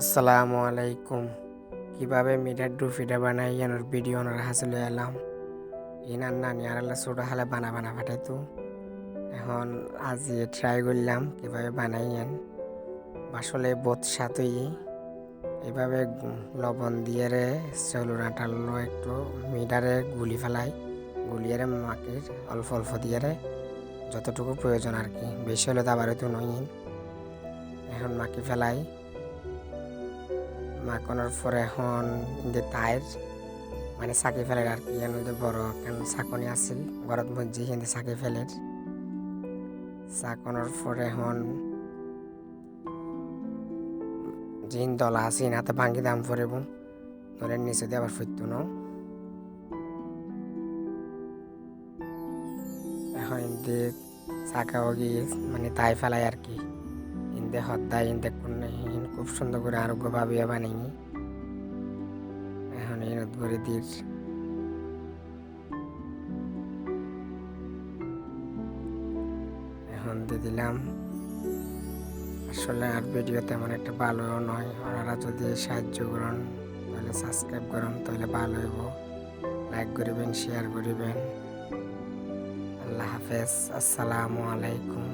আসসালামু আলাইকুম। কিভাবে মিটার ডুফিটা বানাই ইয়ানোর ভিডিও ওনার হাসলে এলাম ইনার নানি আর আল্লাহ ছোটো হালে বানা ফাটাইতো এখন আজ ট্রাই করলাম কিভাবে বানাইয়েন আসলে বোধ সাথেই এইভাবে লবণ দিয়ে রে চলুন আটালো একটু মিটারে গুলি ফেলাই গুলিয়ে মাটির অল্প অল্প দিয়ে রে যতটুকু প্রয়োজন আর কি বেশি হলে তো আবার তো নই এখন মাটি ফেলাই মাখানোর পরে এখন ইন্দে তাইর মানে চাকি ফেলের আর কি এর মধ্যে বড় এখন চাকনি আছিল ঘরত মধ্যে হিন্দে চাকি ফেলের চাকনের পরে এখন জিন দলা আছে হাতে ভাঙ্গি দাম পড়ব নলে নিচে দিয়ে আবার ফুটতো ন এখন ইন্দে চাকা গিয়ে মানে তাই ফেলাই আর কি ইন্দে হদ্দায় ইন্দে কোন খুব সুন্দর করে আরোগ্য ভাবিয়ে বানাই এখন এই করে দির এখন দিয়ে দিলাম আসলে আর ভিডিও তেমন একটা ভালো নয় ওনারা যদি সাহায্য করেন তাহলে সাবস্ক্রাইব করেন তাহলে ভালো হইব লাইক করিবেন শেয়ার করিবেন আল্লাহ হাফেজ আসসালামু আলাইকুম।